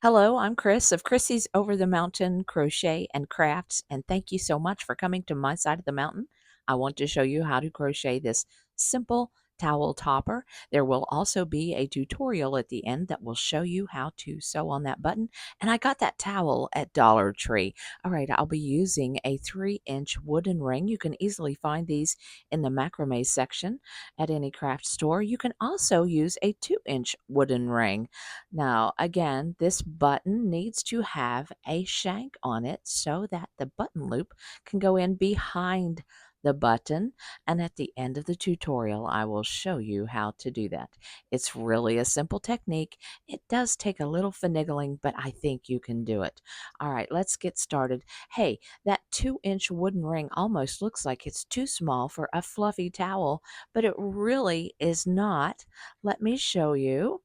Hello, I'm Chris of Krissy's Over the Mountain Crochet and Crafts, and thank you so much for coming to my side of the mountain. I want to show you how to crochet this simple towel topper. There will also be a tutorial at the end that will show you how to sew on that button, and I got that towel at Dollar Tree. All right, I'll be using a 3-inch wooden ring. You can easily find these in the macrame section at any craft store. You can also use a 2-inch wooden ring. Now, again, this button needs to have a shank on it so that the button loop can go in behind the button. And at the end of the tutorial, I will show you how to do that. It's really a simple technique. It does take a little finagling, but I think you can do it. All right, let's get started. Hey, that 2-inch wooden ring almost looks like it's too small for a fluffy towel, but it really is not. Let me show you.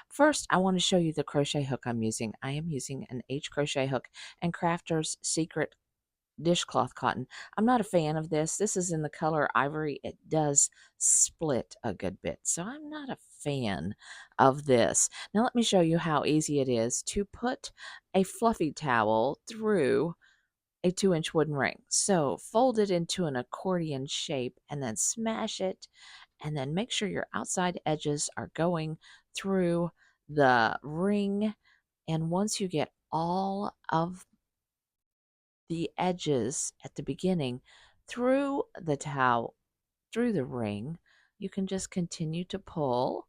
First, I want to show you the crochet hook I'm using. I am using an H crochet hook and Crafter's Secret dishcloth cotton. I'm not a fan of this. This is in the color ivory. It does split a good bit, so I'm not a fan of this. Now let me show you how easy it is to put a fluffy towel through a 2-inch wooden ring. So fold it into an accordion shape and then smash it, and then make sure your outside edges are going through the ring. And once you get all of the edges at the beginning through the towel, through the ring, you can just continue to pull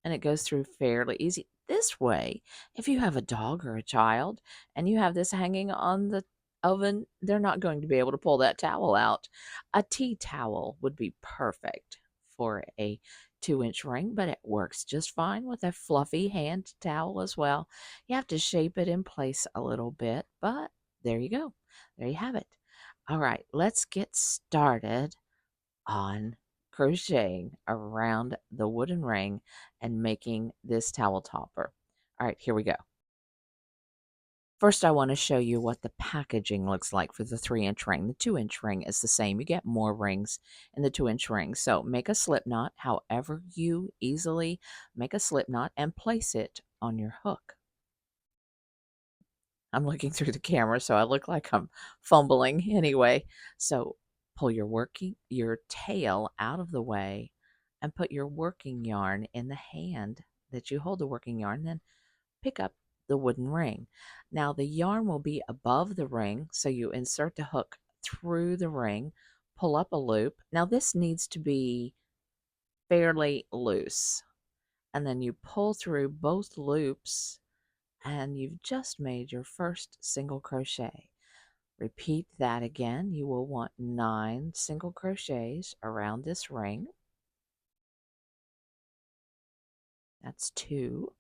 and it goes through fairly easy. This way, if you have a dog or a child and you have this hanging on the oven, they're not going to be able to pull that towel out. A tea towel would be perfect for a 2-inch ring, but it works just fine with a fluffy hand towel as well. You have to shape it in place a little bit, but there you go. There you have it. All right, let's get started on crocheting around the wooden ring and making this towel topper. All right, here we go. First, I want to show you what the packaging looks like for the 3-inch ring. The 2-inch ring is the same. You get more rings in the 2-inch ring. So make a slip knot however you easily make a slip knot and place it on your hook. I'm looking through the camera, so I look like I'm fumbling anyway. So pull your tail out of the way and put your working yarn in the hand that you hold the working yarn, then pick up the wooden ring. Now the yarn will be above the ring, so you insert the hook through the ring, pull up a loop. Now this needs to be fairly loose, and then you pull through both loops and you've just made your first single crochet. Repeat that again. You will want 9 single crochets around this ring. That's 2,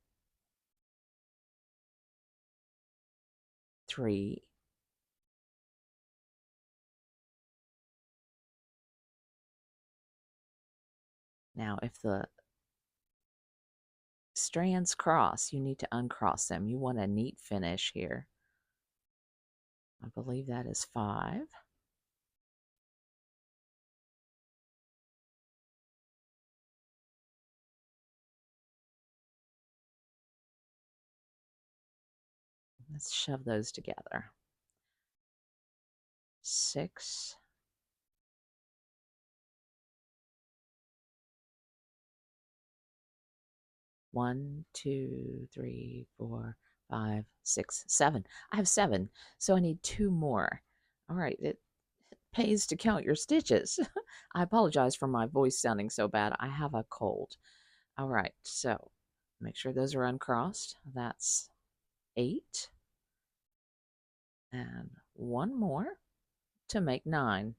3, 'Now if the strands cross, you need to uncross them. You want a neat finish here. I believe that is 5. Let's shove those together. 6, 1, 2, 3, 4, 5, 6, 7. I have 7, so I need 2 more. All right, it pays to count your stitches. I apologize for my voice sounding so bad. I have a cold. All right, so make sure those are uncrossed. That's 8. And 1 more to make 9.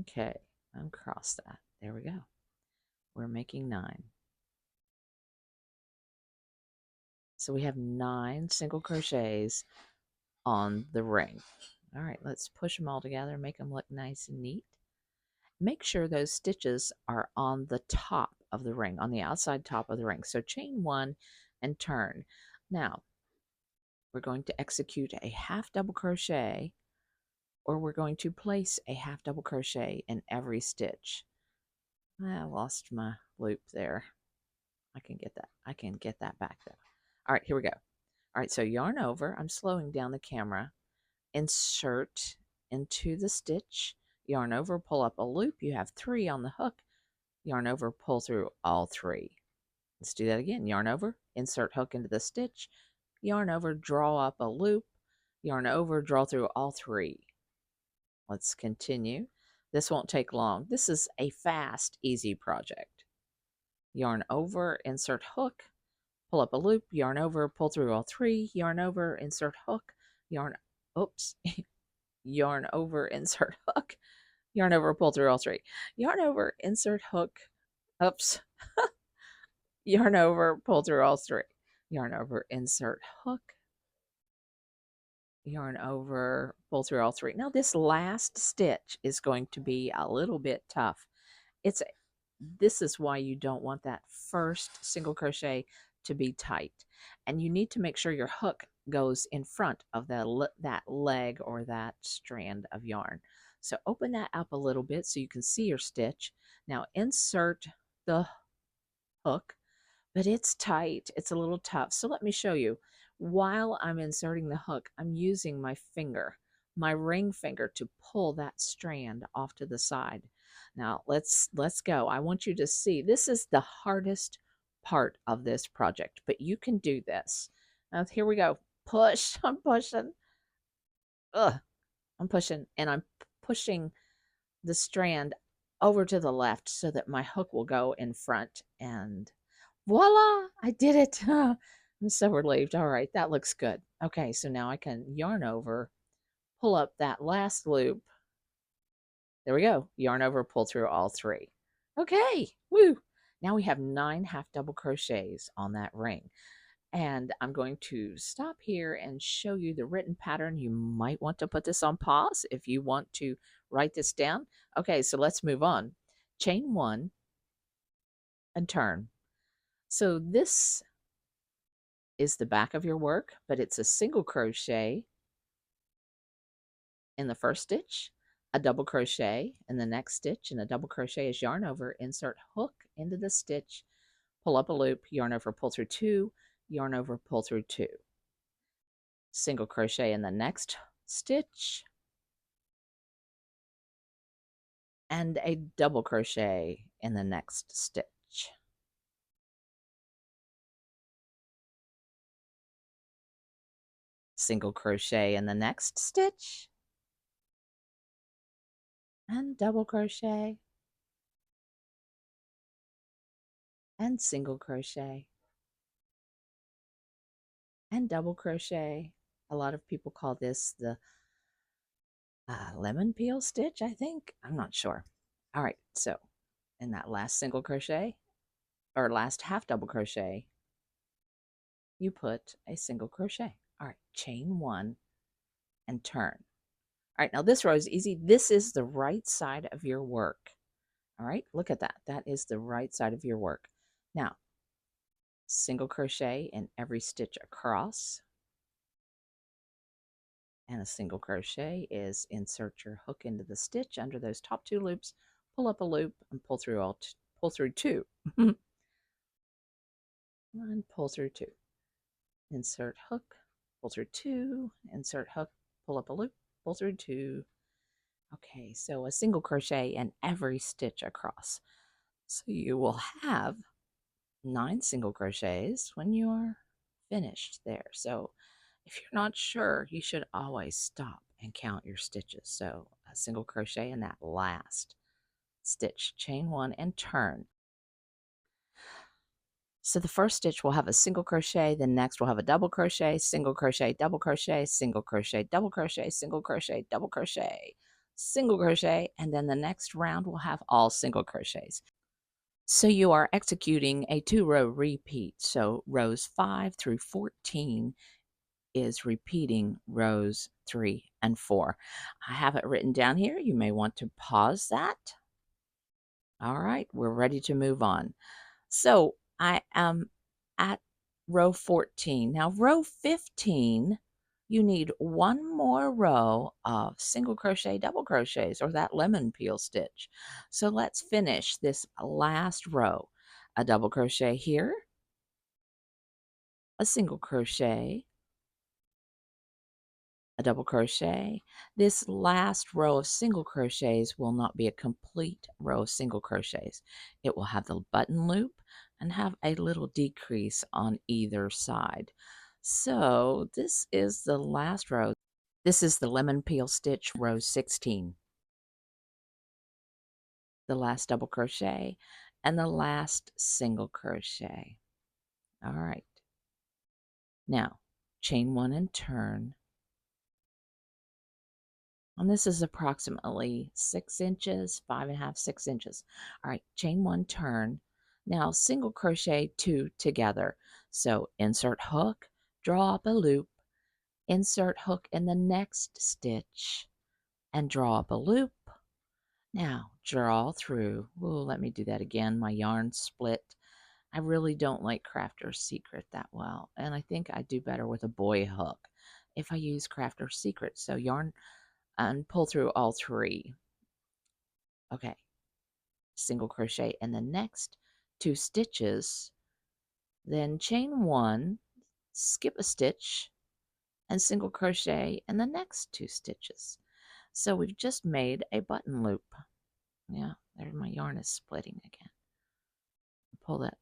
Okay, uncross that. There we go. We're making 9. So we have 9 single crochets on the ring. All right, let's push them all together, make them look nice and neat. Make sure those stitches are on the top of the ring, on the outside top of the ring. So chain 1 and turn. Now, we're going to execute a half double crochet, or we're going to place a half double crochet in every stitch. I lost my loop there. I can get that back though. All right, here we go. All right, so yarn over. I'm slowing down the camera. Insert into the stitch. Yarn over, pull up a loop. You have 3 on the hook. Yarn over, pull through all 3. Let's do that again. Yarn over, insert hook into the stitch. Yarn over, draw up a loop. Yarn over, draw through all 3. Let's continue. This won't take long. This is a fast, easy project. Yarn over, insert hook, pull up a loop, yarn over, pull through all 3, yarn over, insert hook, yarn, oops, yarn over, insert hook, yarn over, pull through all 3, yarn over, insert hook, oops, yarn over, pull through all 3, yarn over, insert hook, yarn over, pull through all 3. Now this last stitch is going to be a little bit tough. This is why you don't want that first single crochet to be tight, and you need to make sure your hook goes in front of that leg or that strand of yarn. So open that up a little bit so you can see your stitch. Now insert the hook, but it's tight. It's a little tough. So let me show you. While I'm inserting the hook, I'm using my finger, my ring finger, to pull that strand off to the side. Now let's go. I want you to see, this is the hardest part of this project, but you can do this. Now here we go. Push. I'm pushing. Ugh. I'm pushing, and I'm pushing the strand over to the left so that my hook will go in front, and voila, I did it. I'm so relieved. All right, that looks good. Okay, so now I can yarn over, pull up that last loop. There we go. Yarn over, pull through all 3. Okay, woo. Now we have 9 half double crochets on that ring. And I'm going to stop here and show you the written pattern. You might want to put this on pause if you want to write this down. Okay, so let's move on. Chain 1 and turn. So this is the back of your work, but it's a single crochet in the first stitch, a double crochet in the next stitch, and a double crochet is yarn over, insert hook into the stitch, pull up a loop, yarn over, pull through 2, yarn over, pull through 2, single crochet in the next stitch, and a double crochet in the next stitch. Single crochet in the next stitch, and double crochet, and single crochet, and double crochet. A lot of people call this the lemon peel stitch, I think. I'm not sure. All right, so in that last single crochet, or last half double crochet, you put a single crochet. All right, chain 1 and turn. All right, now this row is easy. This is the right side of your work. All right, look at that. That is the right side of your work. Now, single crochet in every stitch across. And a single crochet is insert your hook into the stitch under those top 2 loops, pull up a loop, and pull through 2. And pull through 2. Insert hook, pull through 2, insert hook, pull up a loop, pull through 2. Okay, so a single crochet in every stitch across. So you will have 9 single crochets when you are finished there. So if you're not sure, you should always stop and count your stitches. So a single crochet in that last stitch, chain 1 and turn. So the first stitch will have a single crochet, the next will have a double crochet, single crochet, double crochet, single crochet, double crochet, single crochet, double crochet, single crochet, and then the next round will have all single crochets. So you are executing a 2-row repeat. So rows 5 through 14 is repeating rows 3 and 4. I have it written down here. You may want to pause that. All right, we're ready to move on. So I am at row 14. Now row 15, you need 1 more row of single crochet, double crochets, or that lemon peel stitch. So let's finish this last row. A double crochet here, a single crochet, a double crochet. This last row of single crochets will not be a complete row of single crochets. It will have the button loop and have a little decrease on either side. So this is the last row. This is the lemon peel stitch row 16. The last double crochet and the last single crochet. All right. Now, chain one and turn. And this is approximately 6 inches, 5.5, 6 inches. All right, chain one, turn. Now single crochet two together. So insert hook, draw up a loop, insert hook in the next stitch, and draw up a loop. Now draw through. Oh, let me do that again. My yarn split. I really don't like Crafter's Secret that well, and I think I do better with a boy hook if I use Crafter's Secret. So yarn and pull through all three. Okay, single crochet in the next 2 stitches, then chain 1, skip a stitch, and single crochet in the next 2 stitches. So we've just made a button loop. Yeah, there my yarn is splitting again. Pull that,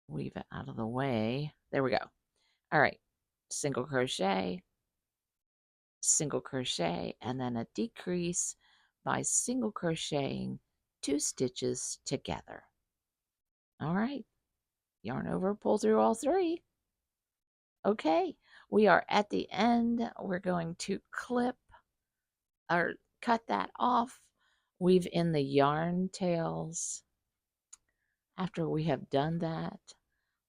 weave it out of the way. There we go. All right, single crochet, and then a decrease by single crocheting 2 stitches together. All right, yarn over, pull through all 3. Okay, we are at the end. We're going to clip or cut that off, weave in the yarn tails. After we have done that,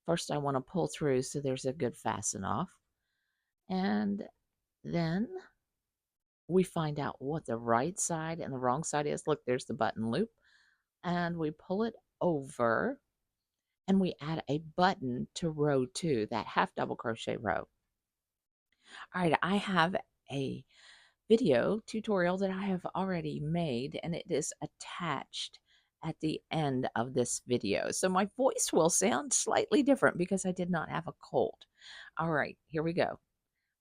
first I want to pull through so there's a good fasten off. And then we find out what the right side and the wrong side is. Look, there's the button loop. And we pull it over and we add a button to row 2, that half double crochet row. All right, I have a video tutorial that I have already made, and it is attached at the end of this video. So my voice will sound slightly different because I did not have a cold. All right, here we go.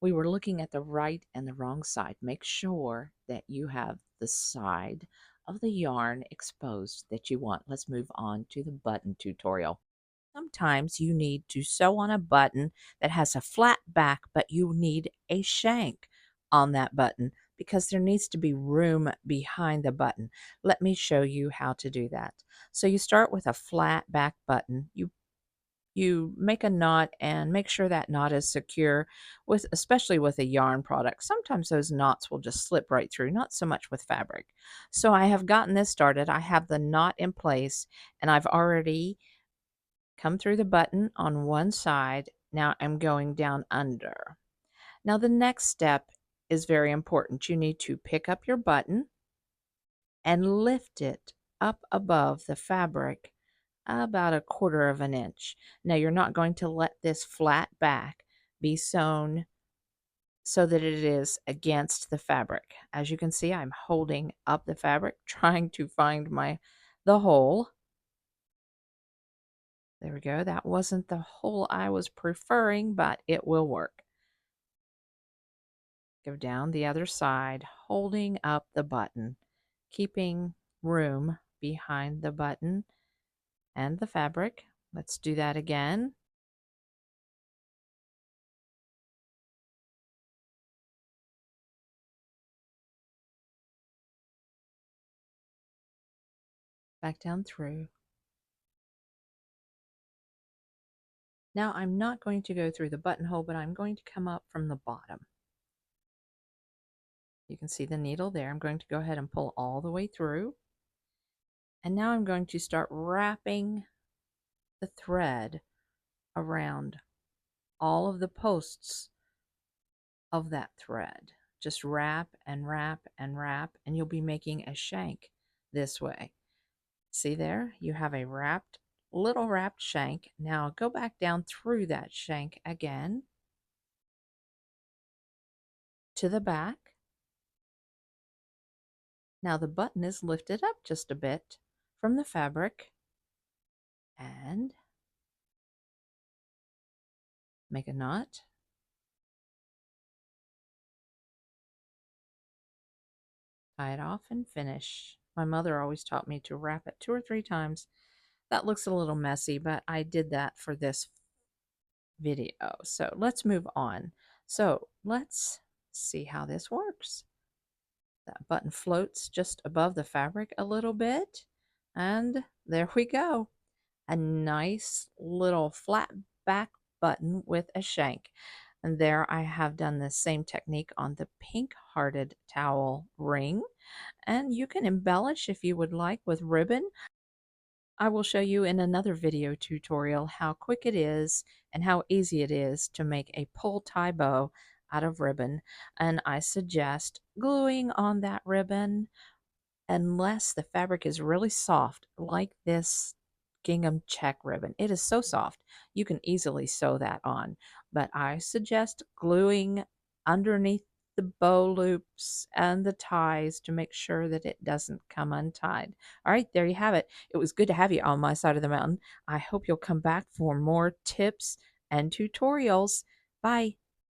We were looking at the right and the wrong side. Make sure that you have the side of the yarn exposed that you want. Let's move on to the button tutorial. Sometimes you need to sew on a button that has a flat back, but you need a shank on that button because there needs to be room behind the button. Let me show you how to do that. So you start with a flat back button. You make a knot and make sure that knot is secure, with especially with a yarn product. Sometimes those knots will just slip right through, not so much with fabric. So I have gotten this started. I have the knot in place and I've already come through the button on one side. Now I'm going down under. Now the next step is very important. You need to pick up your button and lift it up above the fabric about 1/4 of an inch. Now you're not going to let this flat back be sewn so that it is against the fabric. As you can see, I'm holding up the fabric, trying to find the hole. There we go. That wasn't the hole I was preferring, but it will work. Go down the other side, holding up the button, keeping room behind the button and the fabric. Let's do that again. Back down through. Now I'm not going to go through the buttonhole, but I'm going to come up from the bottom. You can see the needle there. I'm going to go ahead and pull all the way through. And now I'm going to start wrapping the thread around all of the posts of that thread. Just wrap and wrap and wrap, and you'll be making a shank this way. See there? You have a little wrapped shank. Now go back down through that shank again to the back. Now the button is lifted up just a bit from the fabric, and Make a knot. Tie it off and finish. My mother always taught me to wrap it 2 or 3 times. That looks a little messy, but I did that for this video. So let's move on. So let's see how this works. That button floats just above the fabric a little bit. And there we go. A nice little flat back button with a shank. And there I have done the same technique on the pink hearted towel ring. And you can embellish if you would like with ribbon. I will show you in another video tutorial how quick it is and how easy it is to make a pull tie bow out of ribbon. And I suggest gluing on that ribbon unless the fabric is really soft, like this gingham check ribbon. It is so soft, you can easily sew that on. But I suggest gluing underneath the bow loops and the ties to make sure that it doesn't come untied. All right, there you have it. It was good to have you on my side of the mountain. I hope you'll come back for more tips and tutorials. Bye.